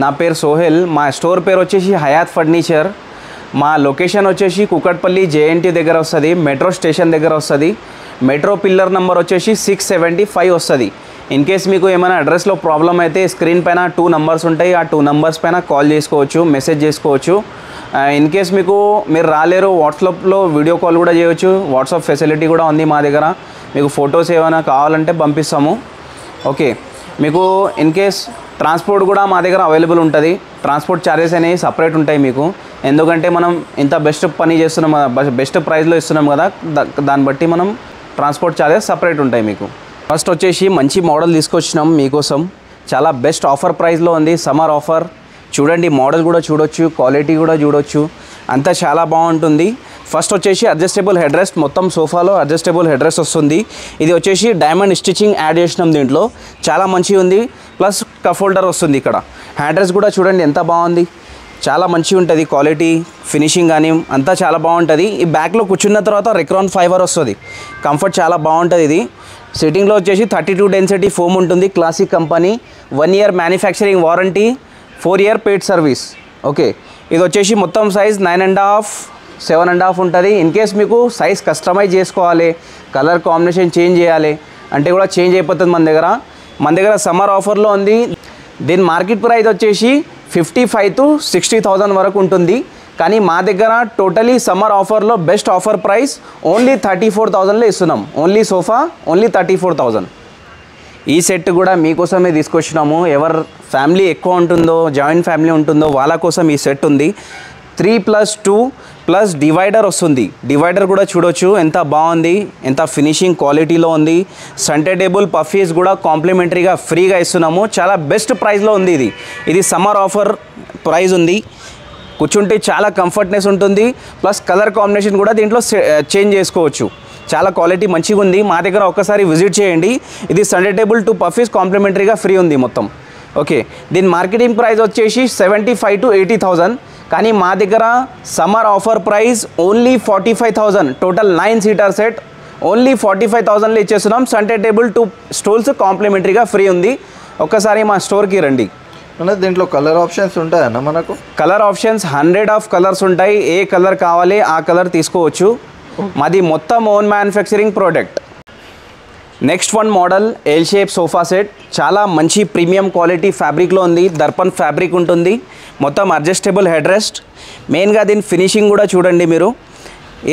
నా పేరు సోహెల్. మా స్టోర్ పేరు వచ్చేసి హయాత్ ఫర్నిచర్. మా లొకేషన్ వచ్చేసి కుకట్పల్లి జేఎన్టీ దగ్గర వస్తుంది, మెట్రో స్టేషన్ దగ్గర వస్తుంది. మెట్రో పిల్లర్ నెంబర్ వచ్చేసి 675 వస్తుంది. ఇన్ కేస్ మీకు ఏమైనా అడ్రస్లో ప్రాబ్లం అయితే స్క్రీన్ పైన 2 నంబర్స్ ఉంటాయి. ఆ 2 నంబర్స్ పైన కాల్ చేసుకోవచ్చు, మెసేజ్ చేసుకోవచ్చు. ఇన్ కేస్ మీరు రాలేరు, వాట్సాప్లో వీడియో కాల్ కూడా చేయవచ్చు. వాట్సాప్ ఫెసిలిటీ కూడా ఉంది మా దగ్గర. మీకు ఫొటోస్ ఏమైనా కావాలంటే పంపిస్తాము. ఓకే, మీకు ఇన్ కేస్ ట్రాన్స్పోర్ట్ కూడా మా దగ్గర అవైలబుల్ ఉంటుంది. ట్రాన్స్పోర్ట్ ఛార్జెస్ అనేవి సపరేట్ ఉంటాయి మీకు. ఎందుకంటే మనం ఇంత బెస్ట్ పని చేస్తున్నాం, బెస్ట్ ప్రైస్లో ఇస్తున్నాం కదా, దాన్ని బట్టి మనం ట్రాన్స్పోర్ట్ ఛార్జెస్ సపరేట్ ఉంటాయి మీకు. ఫస్ట్ వచ్చేసి మంచి మోడల్ తీసుకొచ్చినాం మీకోసం. చాలా బెస్ట్ ఆఫర్ ప్రైస్లో ఉంది, సమ్మర్ ఆఫర్. చూడండి, మోడల్ కూడా చూడొచ్చు, క్వాలిటీ కూడా చూడొచ్చు, అంతా చాలా బాగుంటుంది. ఫస్ట్ వచ్చేసి అడ్జస్టబుల్ హెడ్ రెస్ట్, మొత్తం సోఫాలో అడ్జస్టబుల్ హెడ్ రెస్ట్ వస్తుంది. ఇది వచ్చేసి డైమండ్ స్టిచ్చింగ్ యాడ్ చేసినాం దీంట్లో, చాలా మంచిగా ఉంది. ప్లస్ కప్ హోల్డర్ వస్తుంది. ఇక్కడ హ్యాండ్ రెస్ట్ కూడా చూడండి ఎంత బాగుంది, చాలా మంచిగా ఉంటుంది. క్వాలిటీ, ఫినిషింగ్ కానీ అంతా చాలా బాగుంటుంది. ఈ బ్యాక్లో కూర్చున్న తర్వాత రెక్రాన్ ఫైబర్ వస్తుంది, కంఫర్ట్ చాలా బాగుంటుంది. ఇది సిట్టింగ్లో వచ్చేసి 32 డెన్సిటీ ఫోమ్ ఉంటుంది, classic company. 1 year manufacturing warranty, 4 year paid service. Okay, ఇది వచ్చేసి మొత్తం సైజ్ 9.5, 7.5 ఉంటుంది. ఇన్ కేస్ మీకు సైజ్ కస్టమైజ్ చేసుకోవాలి, కలర్ కాంబినేషన్ చేంజ్ చేయాలి అంటే కూడా చేంజ్ అయిపోతుంది మన దగ్గర సమ్మర్ ఆఫర్లో ఉంది. దీని మార్కెట్ ప్రైస్ వచ్చేసి 55,000 to 60,000 వరకు ఉంటుంది. కానీ మా దగ్గర టోటలీ సమ్మర్ ఆఫర్లో బెస్ట్ ఆఫర్ ప్రైస్ ఓన్లీ 34,000లో ఇస్తున్నాం. Only sofa only 34,000. ఈ సెట్ కూడా మీకోసమే తీసుకొచ్చినాము. ఎవరు ఫ్యామిలీ ఎక్కువ ఉంటుందో, జాయింట్ ఫ్యామిలీ ఉంటుందో వాళ్ళ కోసం ఈ సెట్ ఉంది. 3+2 ప్లస్ డివైడర్ వస్తుంది. డివైడర్ కూడా చూడొచ్చు ఎంత బాగుంది, ఎంత ఫినిషింగ్ క్వాలిటీలో ఉంది. సెంటర్ టేబుల్ పఫీస్ కూడా కాంప్లిమెంటరీగా ఫ్రీగా ఇస్తున్నాము. చాలా బెస్ట్ ప్రైస్లో ఉంది. ఇది సమ్మర్ ఆఫర్ ప్రైస్ ఉంది. కూర్చుంటే చాలా కంఫర్ట్నెస్ ఉంటుంది. ప్లస్ కలర్ కాంబినేషన్ కూడా దీంట్లో చేంజ్ చేసుకోవచ్చు. చాలా క్వాలిటీ మంచిగా ఉంది. మా దగ్గర ఒక్కసారి విజిట్ చేయండి. ఇది సెంటర్ టేబుల్ 2 పఫీస్ కాంప్లిమెంటరీగా ఫ్రీ ఉంది మొత్తం. ఓకే, దీని మార్కెటింగ్ ప్రైస్ వచ్చేసి 75,000 to 80,000. కానీ మా దగ్గర summer offer price only 45,000. Total 9 seater set only 45,000లో ఇచ్చేస్తున్నాం. సెంటర్ టేబుల్ 2 స్టూల్స్ కాంప్లిమెంటరీగా ఫ్రీ ఉంది. ఒక్కసారి మా స్టోర్కి రండి. దీంట్లో కలర్ ఆప్షన్స్ ఉంటాయన్న మనకు? కలర్ ఆప్షన్స్ 100 ఆఫ్ కలర్స్ ఉంటాయి. ఏ కలర్ కావాలి ఆ కలర్ తీసుకోవచ్చు. మాది మొత్తం own manufacturing product. Next one model L shape sofa set. చాలా మంచి ప్రీమియం క్వాలిటీ ఫ్యాబ్రిక్లో ఉంది. దర్పన్ ఫ్యాబ్రిక్ ఉంటుంది. మొత్తం అడ్జస్టబుల్ హెడ్ రెస్ట్. మెయిన్గా దీని ఫినిషింగ్ కూడా చూడండి మీరు.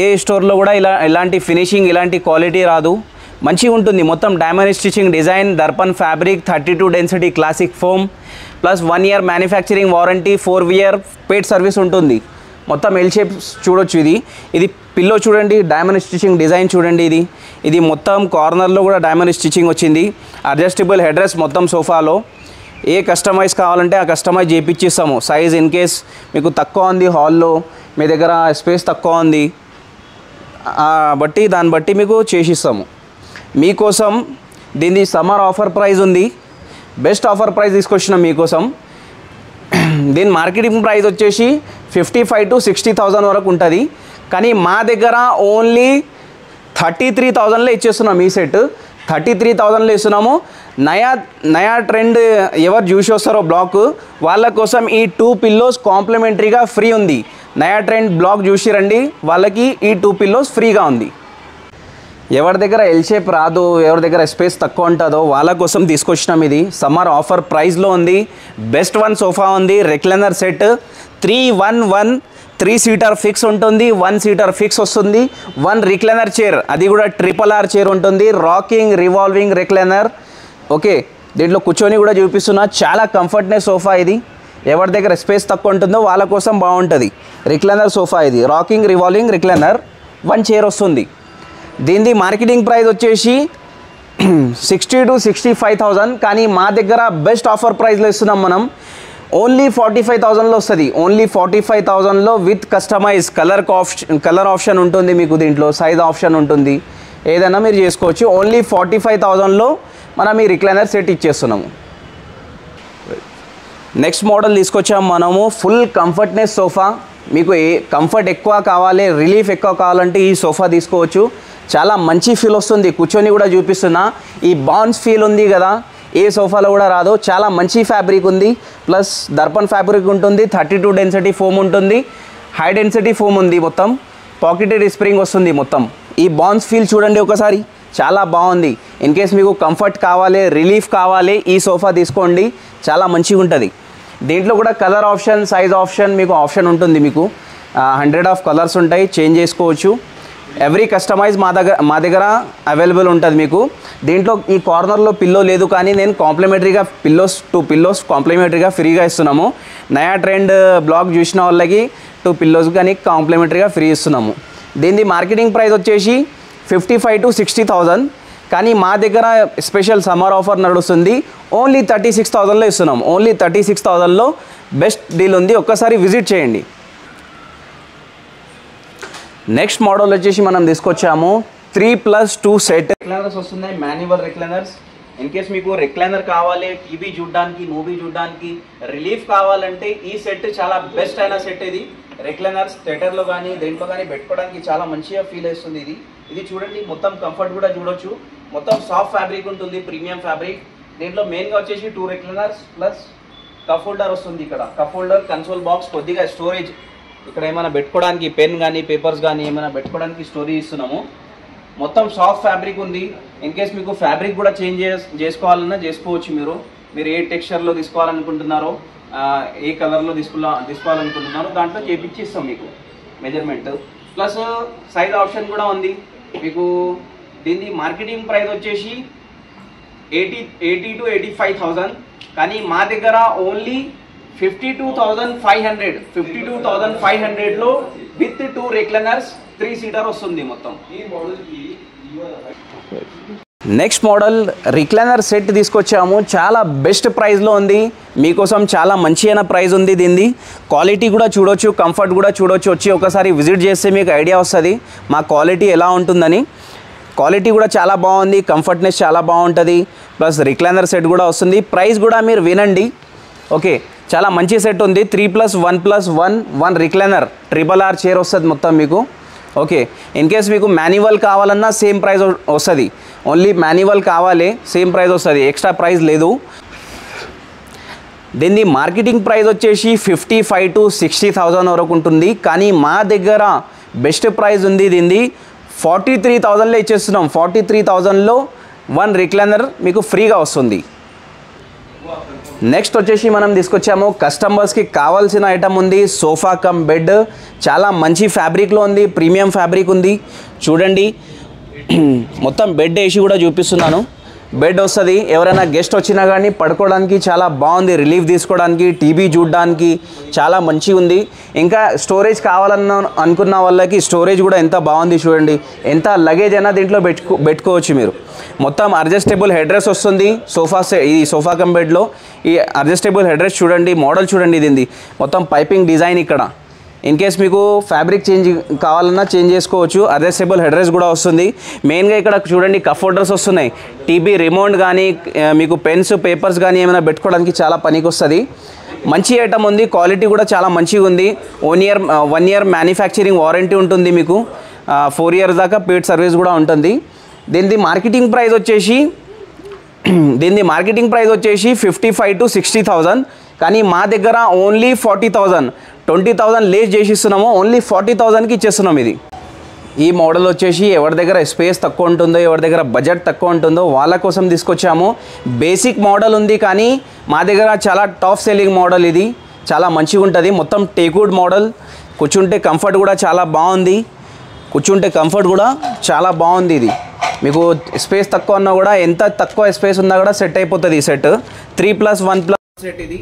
ఏ స్టోర్లో కూడా ఇలాంటి ఫినిషింగ్, ఇలాంటి క్వాలిటీ రాదు. మంచిగా ఉంటుంది. మొత్తం diamond stitching design, Darpan fabric, 32 density classic foam, plus 1 year manufacturing warranty, 4 year paid service ఉంటుంది. మొత్తం ఎల్ షేప్ చూడొచ్చు. ఇది పిల్లో చూడండి, డైమండ్ స్టిచ్చింగ్ డిజైన్ చూడండి. ఇది మొత్తం కార్నర్లో కూడా డైమండ్ స్టిచ్చింగ్ వచ్చింది. అడ్జస్టబుల్ హెడ్ రెస్ట్ మొత్తం సోఫాలో. ఏ కస్టమైజ్ కావాలంటే ఆ కస్టమైజ్ చేయించిస్తాము. సైజ్ ఇన్ కేస్ మీకు తక్కువ ఉంది, హాల్లో మీ దగ్గర స్పేస్ తక్కువ ఉంది, దాన్ని బట్టి మీకు చేసిస్తాము. మీకోసం దీని సమ్మర్ ఆఫర్ ప్రైస్ ఉంది. బెస్ట్ ఆఫర్ ప్రైస్ తీసుకొచ్చినాం మీకోసం. దీని మార్కెటింగ్ ప్రైస్ వచ్చేసి 55,000 to 60,000 వరకు ఉంటుంది. కానీ మా దగ్గర ఓన్లీ 33,000లో ఇచ్చేస్తున్నాం. ఈ సెట్ 33,000లో ఇస్తున్నాము. నయా ట్రెండ్ ఎవరు చూసి వస్తారో బ్లాక్ వాళ్ళ కోసం ఈ 2 పిల్లోస్ కాంప్లిమెంటరీగా ఫ్రీ ఉంది. నయా ట్రెండ్ బ్లాక్ చూసి రండి, వాళ్ళకి ఈ 2 పిల్లోస్ ఫ్రీగా ఉంది. ఎవరి దగ్గర ఎల్ షేప్ రాదు, ఎవరి దగ్గర స్పేస్ తక్కువ ఉంటుందో వాళ్ళ కోసం తీసుకొచ్చినాం. ఇది సమ్మర్ ఆఫర్ ప్రైస్లో ఉంది. బెస్ట్ వన్ సోఫా ఉంది. రెక్లైనర్ సెట్ 311 3 సీటర్ ఫిక్స్ ఉంటుంది, 1 సీటర్ ఫిక్స్ వస్తుంది. 1 రిక్లైనర్ చైర్, అది కూడా RRR చైర్ ఉంటుంది. Rocking revolving recliner. ఓకే, దీంట్లో కూర్చొని కూడా చూపిస్తున్నా. చాలా కంఫర్ట్నెస్ సోఫా ఇది. ఎవరి దగ్గర స్పేస్ తక్కువ ఉంటుందో వాళ్ళ కోసం బాగుంటుంది. రిక్లైనర్ సోఫా ఇది. రాకింగ్ రివాల్వింగ్ రిక్లైనర్, 1 చైర్ వస్తుంది. దీనిది మార్కెటింగ్ ప్రైస్ వచ్చేసి 60,000 to 65,000. కానీ మా దగ్గర బెస్ట్ ఆఫర్ ప్రైస్లో ఇస్తున్నాం మనం. ఓన్లీ 45,000లో వస్తుంది. ఓన్లీ 45,000లో విత్ కస్టమైజ్ కలర్ ఆప్షన్ ఉంటుంది మీకు. దీంట్లో సైజ్ ఆప్షన్ ఉంటుంది, ఏదైనా మీరు చేసుకోవచ్చు. ఓన్లీ 45,000లో మనం ఈ రిక్లైనర్ సెట్ ఇచ్చేస్తున్నాము. నెక్స్ట్ మోడల్ తీసుకొచ్చాము మనము. Full comfortness sofa. మీకు కంఫర్ట్ ఎక్కువ కావాలి, రిలీఫ్ ఎక్కువ కావాలంటే ఈ సోఫా తీసుకోవచ్చు. చాలా మంచి ఫీల్ వస్తుంది. కూర్చొని కూడా చూపిస్తున్నా. ఈ బాన్స్ ఫీల్ ఉంది కదా, ఏ సోఫాలో కూడా రాదు. చాలా మంచి ఫ్యాబ్రిక్ ఉంది, ప్లస్ దర్పన్ ఫ్యాబ్రిక్ ఉంటుంది, 32 డెన్సిటీ ఫోమ్ ఉంటుంది, హై డెన్సిటీ ఫోమ్ ఉంది, మొత్తం పాకెటెడ్ స్ప్రింగ్ వస్తుంది. మొత్తం ఈ బాన్స్ ఫీల్ చూడండి ఒకసారి, చాలా బాగుంది. ఇన్ కేస్ మీకు కంఫర్ట్ కావాలి, రిలీఫ్ కావాలి, ఈ సోఫా తీసుకోండి, చాలా మంచిగా ఉంటుంది. దీంట్లో కూడా కలర్ ఆప్షన్, సైజ్ ఆప్షన్ మీకు ఆప్షన్ ఉంటుంది. మీకు 100 ఆఫ్ కలర్స్ ఉంటాయి, చేంజ్ చేసుకోవచ్చు. ఎవ్రీ కస్టమైజ్ మా దగ్గర అవైలబుల్ ఉంటుంది మీకు. దీంట్లో ఈ కార్నర్లో పిల్లో లేదు, కానీ నేను కాంప్లిమెంటరీగా 2 పిల్లోస్ కాంప్లిమెంటరీగా ఫ్రీగా ఇస్తున్నాము. నయా ట్రెండ్ బ్లాగ్ చూసిన వాళ్ళకి 2 పిల్లోస్ కానీ కాంప్లిమెంటరీగా ఫ్రీ ఇస్తున్నాము. దీని మార్కెటింగ్ ప్రైస్ వచ్చేసి 55,000 to 60,000, కానీ మా దగ్గర స్పెషల్ సమ్మర్ ఆఫర్ నడుస్తుంది. ఓన్లీ 36,000లో ఇస్తున్నాము. ఓన్లీ 36,000లో బెస్ట్ డీల్ ఉంది, ఒక్కసారి విజిట్ చేయండి. నెక్స్ట్ మోడల్ వచ్చేసి మనం తీసుకొచ్చాము 3+2 సెట్. రిక్లైనర్స్ వస్తున్నాయి, మాన్యువల్ రిక్లైనర్స్. ఇన్ కేస్ మీకు రిక్లైనర్ కావాలి, టీవీ చూడడానికి, మూవీ చూడడానికి, రిలీఫ్ కావాలంటే ఈ సెట్ చాలా బెస్ట్ అయిన సెట్. ఇది రిక్లైనర్స్ థియేటర్లో కానీ దేంట్లో కానీ పెట్టుకోవడానికి చాలా మంచిగా ఫీల్ అవుతుంది. ఇది చూడండి, మొత్తం కంఫర్ట్ కూడా చూడొచ్చు. మొత్తం సాఫ్ట్ ఫ్యాబ్రిక్ ఉంటుంది, ప్రీమియం ఫ్యాబ్రిక్. దీంట్లో మెయిన్గా వచ్చేసి 2 రిక్లైనర్స్ ప్లస్ కప్ హోల్డర్ వస్తుంది. ఇక్కడ కప్ హోల్డర్, కన్సోల్ బాక్స్, కొద్దిగా స్టోరేజ్, ఇక్కడ ఏమైనా పెట్టుకోవడానికి పెన్ కానీ పేపర్స్ కానీ ఏమైనా పెట్టుకోవడానికి స్టోరేజ్ ఇస్తున్నాము. మొత్తం సాఫ్ట్ ఫ్యాబ్రిక్ ఉంది. ఇన్ కేస్ మీకు ఫ్యాబ్రిక్ కూడా చేంజ్ చేసుకోవాలన్నా చేసుకోవచ్చు. మీరు ఏ టెక్స్చర్లో తీసుకోవాలనుకుంటున్నారో, ఏ కలర్లో తీసుకోవాలనుకుంటున్నారో దాంట్లో చేపించి ఇస్తాం మీకు మెజర్మెంట్. ప్లస్ సైజ్ ఆప్షన్ కూడా ఉంది మీకు. దీని మార్కెటింగ్ ప్రైస్ వచ్చేసి 80,000 to 85,000, కానీ మా దగ్గర ఓన్లీ 52,500. 52,500లో విత్ 2 రిక్లైనర్స్ 3 సీటర్ వస్తుంది మొత్తం. నెక్స్ట్ మోడల్ రిక్లైనర్ సెట్ తీసుకొచ్చాము. చాలా బెస్ట్ ప్రైస్లో ఉంది మీకోసం, చాలా మంచి అయిన ప్రైస్ ఉంది. దీనిది క్వాలిటీ కూడా చూడొచ్చు, కంఫర్ట్ కూడా చూడొచ్చు. వచ్చి ఒకసారి విజిట్ చేస్తే మీకు ఐడియా వస్తుంది మా క్వాలిటీ ఎలా ఉంటుందని. క్వాలిటీ కూడా చాలా బాగుంది, కంఫర్ట్నెస్ చాలా బాగుంటుంది, ప్లస్ రిక్లైనర్ సెట్ కూడా వస్తుంది. ప్రైస్ కూడా మీరు వినండి, ఓకే. చాలా మంచి సెట్ ఉంది. 3+1+1 రిక్లైనర్ RRR చైర్ వస్తుంది మొత్తం మీకు, ఓకే. ఇన్ కేస్ మీకు మాన్యువల్ కావాలన్నా సేమ్ ప్రైస్ వస్తుంది. ఓన్లీ మాన్యువల్ కావాలి సేమ్ ప్రైస్ వస్తుంది, ఎక్స్ట్రా ప్రైస్ లేదు. దీన్ని మార్కెటింగ్ ప్రైస్ వచ్చేసి 55,000 to 60,000 వరకు ఉంటుంది, కానీ మా దగ్గర బెస్ట్ ప్రైస్ ఉంది. దీన్ని 43,000లో ఇచ్చేస్తున్నాం. 43,000లో 1 రిక్లైనర్ మీకు ఫ్రీగా వస్తుంది. నెక్స్ట్ వచ్చేసి మనం తీసుకొచ్చాము కస్టమర్స్కి కావాల్సిన ఐటమ్ ఉంది, సోఫా కమ్ బెడ్. చాలా మంచి ఫ్యాబ్రిక్లో ఉంది, ప్రీమియం ఫ్యాబ్రిక్ ఉంది. చూడండి, మొత్తం బెడ్ వేసి కూడా చూపిస్తున్నాను. బెడ్ వస్తుంది, ఎవరైనా గెస్ట్ వచ్చినా కానీ పడుకోవడానికి చాలా బాగుంది, రిలీఫ్ తీసుకోవడానికి, టీవీ చూడడానికి చాలా మంచిగా ఉంది. ఇంకా స్టోరేజ్ అనుకున్న వాళ్ళకి స్టోరేజ్ కూడా ఎంత బాగుంది చూడండి. ఎంత లగేజ్ అయినా దీంట్లో పెట్టుకోవచ్చు మీరు. మొత్తం అడ్జస్టబుల్ హెడ్ రెస్ట్ వస్తుంది ఈ సోఫా కమ్ బెడ్లో. ఈ అడ్జస్టబుల్ హెడ్ రెస్ట్ చూడండి, మోడల్ చూడండి. ఇది మొత్తం పైపింగ్ డిజైన్. ఇక్కడ ఇన్ కేస్ మీకు ఫ్యాబ్రిక్ చేంజ్ కావాలన్నా చేంజ్ చేసుకోవచ్చు. అడ్జస్టబుల్ హెడ్ రెస్ట్ కూడా వస్తుంది. మెయిన్గా ఇక్కడ చూడండి కప్ హోల్డర్స్ వస్తున్నాయి. టీవీ రిమోట్ కానీ మీకు పెన్స్ పేపర్స్ కానీ ఏమైనా పెట్టుకోవడానికి చాలా పనికి వస్తుంది. మంచి ఐటమ్ ఉంది, క్వాలిటీ కూడా చాలా మంచిగా ఉంది. 1 year మ్యానుఫ్యాక్చరింగ్ వారంటీ ఉంటుంది మీకు. 4 years దాకా పేడ్ సర్వీస్ కూడా ఉంటుంది. దీని మార్కెటింగ్ ప్రైస్ వచ్చేసి 55,000 to 60,000, కానీ మా దగ్గర ఓన్లీ 40,000, 20,000 లేస్ చేసి ఇస్తున్నాము. ఓన్లీ 40,000కి ఇచ్చేస్తున్నాం. ఇది ఈ మోడల్ వచ్చేసి ఎవరి దగ్గర స్పేస్ తక్కువ ఉంటుందో, ఎవరి దగ్గర బడ్జెట్ తక్కువ ఉంటుందో వాళ్ళ కోసం తీసుకొచ్చాము. బేసిక్ మోడల్ ఉంది, కానీ మా దగ్గర చాలా టాప్ సెల్లింగ్ మోడల్. ఇది చాలా మంచిగా ఉంటుంది. మొత్తం టేక్వుడ్ మోడల్. కూర్చుంటే కంఫర్ట్ కూడా చాలా బాగుంది. ఇది మీకు స్పేస్ తక్కువ ఉన్నా కూడా, ఎంత తక్కువ స్పేస్ ఉన్నా కూడా సెట్ అయిపోతుంది ఈ సెట్. 3+1+ సెట్ ఇది.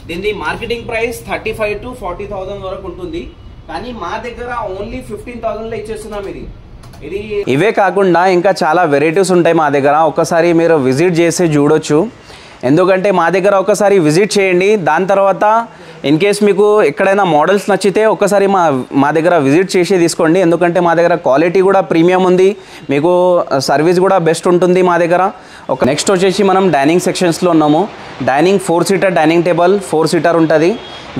దీని మార్కెటింగ్ ప్రైస్ 35,000 to 40,000 వరకు ఉంటుంది, కానీ మా దగ్గర ఓన్లీ 15,000లో ఇచ్చేస్తున్నాం. ఇది ఇవే కాకుండా ఇంకా చాలా వెరైటీస్ ఉంటాయి మా దగ్గర. ఒకసారి మీరు విజిట్ చేసి చూడొచ్చు. ఎందుకంటే మా దగ్గర ఒకసారి విజిట్ చేయండి, దాని తర్వాత ఇన్ కేస్ మీకు ఎక్కడైనా మోడల్స్ నచ్చితే ఒకసారి మా దగ్గర విజిట్ చేసి తీసుకోండి. ఎందుకంటే మా దగ్గర క్వాలిటీ కూడా ప్రీమియం ఉంది, మీకు సర్వీస్ కూడా బెస్ట్ ఉంటుంది మా దగ్గర. నెక్స్ట్ వచ్చేసి మనం డైనింగ్ సెక్షన్స్లో ఉన్నాము. Dining 4 seater dining table 4 seater ఉంటుంది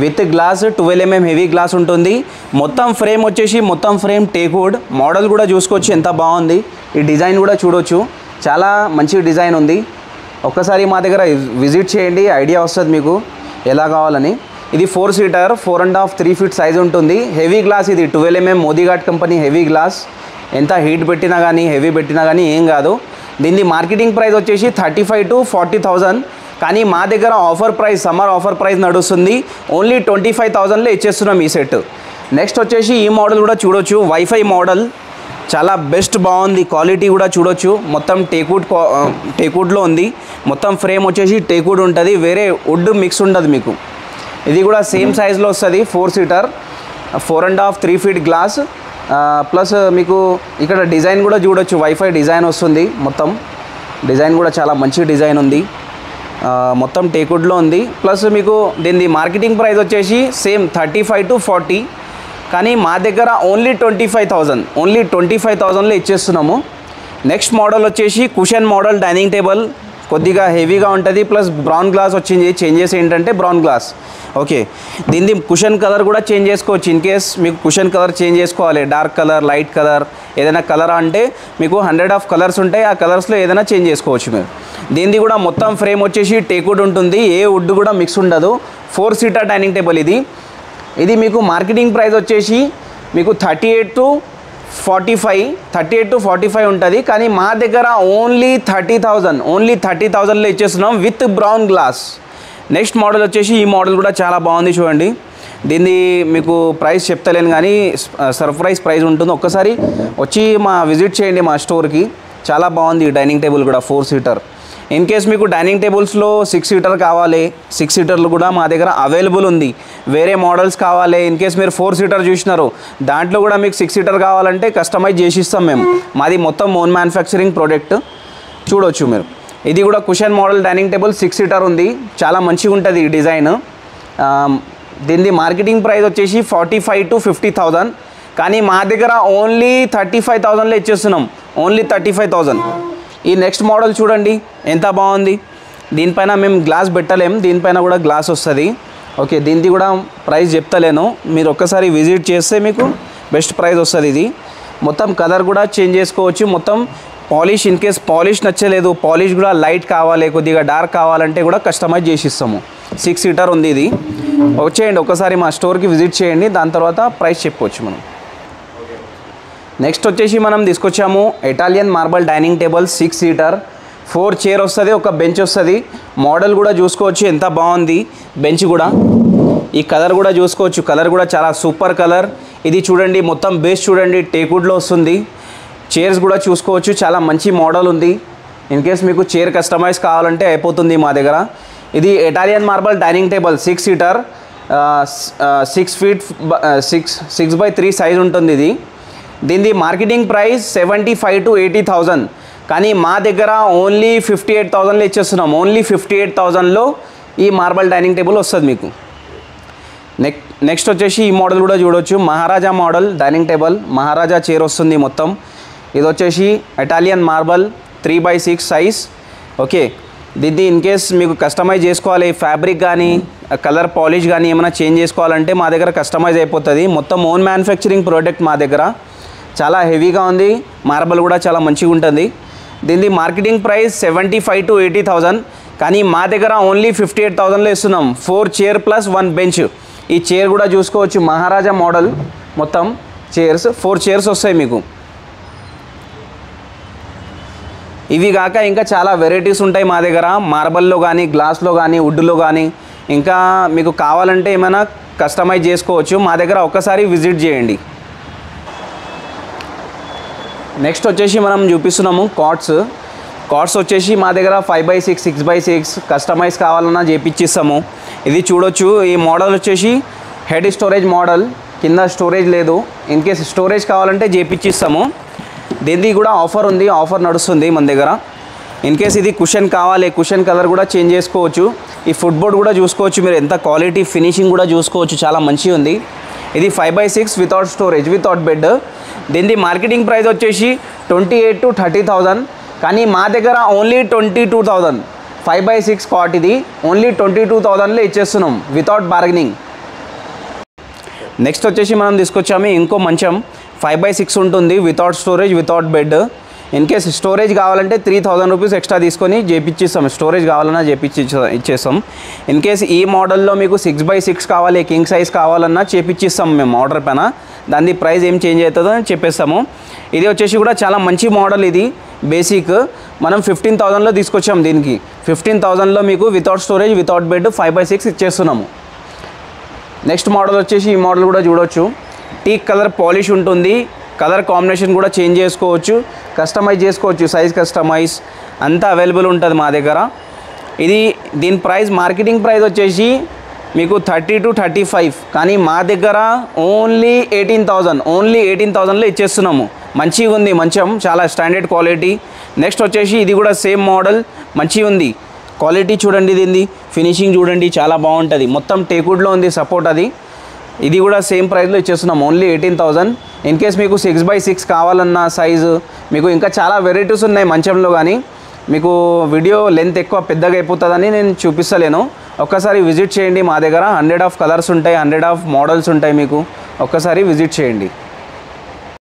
with glass 12 mm heavy glass ఉంటుంది. మొత్తం ఫ్రేమ్ టేక్వుడ్. మోడల్ కూడా చూసుకోవచ్చు ఎంత బాగుంది. ఈ డిజైన్ కూడా చూడొచ్చు, చాలా మంచి డిజైన్ ఉంది. ఒక్కసారి మా దగ్గర విజిట్ చేయండి, ఐడియా వస్తుంది మీకు ఎలా కావాలని. ఇది 4 సీటర్ 4.5 3 ఫీట్ సైజ్ ఉంటుంది. హెవీ గ్లాస్ ఇది 12 mm మోదీఘాట్ కంపెనీ హెవీ గ్లాస్. ఎంత హీట్ పెట్టినా కానీ హెవీ పెట్టినా కానీ ఏం కాదు. దీన్ని మార్కెటింగ్ ప్రైస్ వచ్చేసి 35,000 to 40,000, కానీ మా దగ్గర offer price summer offer price నడుస్తుంది. ఓన్లీ 25,000లో ఇచ్చేస్తున్నాం ఈ సెట్. నెక్స్ట్ వచ్చేసి ఈ మోడల్ కూడా చూడొచ్చు, వైఫై మోడల్. చాలా బెస్ట్ బాగుంది, క్వాలిటీ కూడా చూడొచ్చు. మొత్తం టేక్వుడ్లో ఉంది. మొత్తం ఫ్రేమ్ వచ్చేసి టేక్వుడ్ ఉంటుంది, వేరే వుడ్ మిక్స్ ఉండదు మీకు. ఇది కూడా సేమ్ సైజ్లో వస్తుంది. 4 సీటర్ 4.5 3 ఫీట్ గ్లాస్. ప్లస్ మీకు ఇక్కడ డిజైన్ కూడా చూడొచ్చు, వైఫై డిజైన్ వస్తుంది. మొత్తం డిజైన్ కూడా చాలా మంచి డిజైన్ ఉంది. మొత్తం టేక్వుడ్లో ఉంది. ప్లస్ మీకు దీని మార్కెటింగ్ ప్రైస్ వచ్చేసి సేమ్ 35 to 40, కానీ మా దగ్గర ఓన్లీ 25,000లో ఇచ్చేస్తున్నాము. నెక్స్ట్ మోడల్ వచ్చేసి కుషన్ మోడల్ డైనింగ్ టేబుల్. కొద్దిగా హెవీగా ఉంటుంది, ప్లస్ బ్రౌన్ గ్లాస్ వచ్చింది. చేంజెస్ ఏంటంటే బ్రౌన్ గ్లాస్. ఓకే, దీన్ని కుషన్ కలర్ కూడా చేంజ్ చేసుకోవచ్చు. ఇన్ కేస్ మీకు కుషన్ కలర్ చేంజ్ చేసుకోవాలి, డార్క్ కలర్, లైట్ కలర్, ఏదైనా కలర్ అంటే మీకు 100 ఆఫ్ కలర్స్ ఉంటాయి. ఆ కలర్స్లో ఏదైనా చేంజ్ చేసుకోవచ్చు మీరు. దీనిది కూడా మొత్తం ఫ్రేమ్ వచ్చేసి టేక్వుడ్ ఉంటుంది, ఏ వుడ్ కూడా మిక్స్ ఉండదు. 4 సీటర్ డైనింగ్ టేబుల్ ఇది. ఇది మీకు మార్కెటింగ్ ప్రైస్ వచ్చేసి మీకు 38 to 45 ఉంటుంది, కానీ మా దగ్గర ఓన్లీ 30,000లో ఇచ్చేస్తున్నాం with brown glass. Next model వచ్చేసి ఈ మోడల్ కూడా చాలా బాగుంది చూడండి. దీన్ని మీకు ప్రైస్ చెప్తలేను కానీ సర్ప్రైజ్ ప్రైస్ ఉంటుంది. ఒక్కసారి వచ్చి విజిట్ చేయండి మా స్టోర్కి. చాలా బాగుంది డైనింగ్ టేబుల్ కూడా 4 సీటర్. ఇన్ కేస్ మీకు డైనింగ్ టేబుల్స్లో 6 సీటర్ కావాలి, 6 సీటర్లు కూడా మా దగ్గర అవైలబుల్ ఉంది. వేరే మోడల్స్ కావాలి, ఇన్ కేస్ మీరు 4 సీటర్ చూసినారు, దాంట్లో కూడా మీకు 6 సీటర్ కావాలంటే కస్టమైజ్ చేసి ఇస్తాం మేము. మాది మొత్తం ఓన్ మ్యానుఫ్యాక్చరింగ్ ప్రోడక్ట్. చూడొచ్చు మీరు. ఇది కూడా cushion model dining table 6 seater ఉంది. చాలా మంచిగా ఉంటుంది ఈ డిజైన్. దీని మార్కెటింగ్ ప్రైస్ వచ్చేసి 45,000 to 50,000, కానీ మా దగ్గర ఓన్లీ 35,000లో ఇచ్చేస్తున్నాం. ఓన్లీ 35,000. ఈ నెక్స్ట్ మోడల్ చూడండి ఎంత బాగుంది. దీనిపైన మేము గ్లాస్ పెట్టలేం, దీనిపైన కూడా గ్లాస్ వస్తుంది. ఓకే, దీనిది కూడా ప్రైస్ చెప్తలేను, మీరు ఒక్కసారి విజిట్ చేస్తే మీకు బెస్ట్ ప్రైస్ వస్తుంది. ఇది మొత్తం కలర్ కూడా చేంజ్ చేసుకోవచ్చు. మొత్తం పాలిష్, ఇన్ కేస్ పాలిష్ నచ్చలేదు, పాలిష్ కూడా లైట్ కావాలి, కొద్దిగా డార్క్ కావాలంటే కూడా కస్టమైజ్ చేసి ఇస్తాము. 6 సీటర్ ఉంది ఇది. వచ్చేయండి ఒకసారి మా స్టోర్కి విజిట్ చేయండి, దాని తర్వాత ప్రైస్ చెప్పుకోవచ్చు మనం. నెక్స్ట్ వచ్చేసి మనం తీసుకొచ్చాము Italian marble dining table 6 seater. 4 chair వస్తుంది, ఒక బెంచ్ వస్తుంది. మోడల్ కూడా చూసుకోవచ్చు ఎంత బాగుంది. బెంచ్ కూడా ఈ కలర్ కూడా చూసుకోవచ్చు, కలర్ కూడా చాలా సూపర్ కలర్. ఇది చూడండి, మొత్తం బేస్ చూడండి టేక్వుడ్లో వస్తుంది. చైర్స్ కూడా చూసుకోవచ్చు, చాలా మంచి మోడల్ ఉంది. ఇన్ కేస్ మీకు చైర్ కస్టమైజ్ కావాలంటే అయిపోతుంది మా దగ్గర. ఇది Italian marble dining table 6 seater 6 feet 6x3 size ఉంటుంది ఇది. దీని మార్కెటింగ్ ప్రైస్ 75,000 to 80,000, కానీ మా దగ్గర ఓన్లీ 58,000లో ఇచ్చేస్తున్నాం. ఓన్లీ 58,000లో ఈ మార్బల్ డైనింగ్ టేబుల్ వస్తుంది మీకు. నెక్స్ట్ వచ్చేసి ఈ మోడల్ కూడా చూడవచ్చు, మహారాజా మోడల్ డైనింగ్ టేబుల్. మహారాజా చైర్ వస్తుంది మొత్తం. ఇది వచ్చేసి Italian marble 3x6 size. Okay, దీన్ని ఇన్ కేస్ మీకు కస్టమైజ్ చేసుకోవాలి, ఫ్యాబ్రిక్ కానీ కలర్ పాలిష్ కానీ ఏమైనా చేంజ్ చేసుకోవాలంటే మా దగ్గర కస్టమైజ్ అయిపోతుంది. మొత్తం ఓన్ మ్యానుఫ్యాక్చరింగ్ ప్రోడక్ట్ మా దగ్గర. చాలా హెవీగా ఉంది, మార్బల్ కూడా చాలా మంచిగా ఉంటుంది. దీని మార్కెటింగ్ ప్రైస్ 75,000 to 80,000, కానీ మా దగ్గర ఓన్లీ 58,000లో ఇస్తున్నాం. 4 చైర్ ప్లస్ 1 బెంచ్. ఈ చైర్ కూడా చూసుకోవచ్చు, మహారాజా మోడల్. మొత్తం చైర్స్ 4 చైర్స్ వస్తాయి మీకు. ఇవి కాక ఇంకా చాలా వెరైటీస్ ఉంటాయి మా దగ్గర, మార్బల్లో కానీ, గ్లాస్లో కానీ, వుడ్లో కానీ. ఇంకా మీకు కావాలంటే ఏమైనా కస్టమైజ్ చేసుకోవచ్చు. మా దగ్గర ఒక్కసారి విజిట్ చేయండి. నెక్స్ట్ వచ్చేసి మనం చూపిస్తున్నాము కార్డ్స్ వచ్చేసి మా దగ్గర 5x6 6x6 కస్టమైజ్ కావాలన్నా చేపించిస్తాము. ఇది చూడొచ్చు, ఈ మోడల్ వచ్చేసి హెడ్ స్టోరేజ్ మోడల్, కింద స్టోరేజ్ లేదు. ఇన్ కేస్ స్టోరేజ్ కావాలంటే చేపించిస్తాము. దీనిది కూడా ఆఫర్ ఉంది, ఆఫర్ నడుస్తుంది మన దగ్గర. ఇన్ కేస్ ఇది కుషన్ కావాలి, కుషన్ కలర్ కూడా చేంజ్ చేసుకోవచ్చు. ఈ ఫుట్బోర్డ్ కూడా చూసుకోవచ్చు మీరు, ఎంత క్వాలిటీ ఫినిషింగ్ కూడా చూసుకోవచ్చు, చాలా మంచిగా ఉంది. ఇది 5x6 without storage, without bed. దీని మార్కెటింగ్ ప్రైస్ వచ్చేసి 28,000 to 30,000, కానీ మా దగ్గర ఓన్లీ 22,000. 5x6 కాట్ ఇది ఓన్లీ 22,000లో ఇచ్చేస్తున్నాం వితౌట్ బార్గెనింగ్. నెక్స్ట్ వచ్చేసి మనం తీసుకొచ్చాము ఇంకో మంచం 5x6 ఉంటుంది, without storage, without bed. In case storage కావాలంటే 3000 రూపీస్ ఎక్స్ట్రా తీసుకొని చేపిచ్చిస్తాం, స్టోరేజ్ కావాలన్నా ఇచ్చేస్తాం. ఇన్ కేస్ ఈ మోడల్లో మీకు 6x6 కావాలి, కింగ్ సైజ్ కావాలన్నా చేపిచ్చిస్తాం మేము ఆర్డర్ పైన. దాని ప్రైస్ ఏం చేంజ్ అవుతుందో అని చెప్పేస్తాము. ఇది వచ్చేసి కూడా చాలా మంచి మోడల్. ఇది బేసిక్ మనం 15,000లో తీసుకొచ్చాం. దీనికి 15,000లో మీకు without storage without bed 5x6 ఇచ్చేస్తున్నాము. నెక్స్ట్ మోడల్ వచ్చేసి ఈ మోడల్ కూడా చూడొచ్చు. టీక్ కలర్ పాలిష్ ఉంటుంది, కలర్ కాంబినేషన్ కూడా చేంజ్ చేసుకోవచ్చు, కస్టమైజ్ చేసుకోవచ్చు, సైజ్ కస్టమైజ్ అంతా అవైలబుల్ ఉంటుంది మా దగ్గర. దీని ప్రైస్ మార్కెటింగ్ ప్రైస్ వచ్చేసి మీకు 30 to 35, కానీ మా దగ్గర ఓన్లీ 18,000లో ఇచ్చేస్తున్నాము. మంచిగా ఉంది, మంచం చాలా స్టాండర్డ్ క్వాలిటీ. నెక్స్ట్ వచ్చేసి ఇది కూడా సేమ్ మోడల్, మంచిగా ఉంది. క్వాలిటీ చూడండి, దీన్ని ఫినిషింగ్ చూడండి, చాలా బాగుంటుంది. మొత్తం టేకుడ్లో ఉంది సపోర్ట్ అది. ఇది కూడా సేమ్ ప్రైస్లో ఇచ్చేస్తున్నాం, ఓన్లీ 18,000. ఇన్ కేస్ మీకు 6x6 కావాలన్న సైజు, మీకు ఇంకా చాలా వెరైటీస్ ఉన్నాయి మంచంలో, కానీ మీకు వీడియో లెంత్ ఎక్కువ పెద్దగా అయిపోతుందని నేను చూపిస్తలేను. ఒక్కసారి విజిట్ చేయండి మా దగ్గర. 100 ఆఫ్ కలర్స్ ఉంటాయి, 100 ఆఫ్ మోడల్స్ ఉంటాయి. మీకు ఒక్కసారి విజిట్ చేయండి.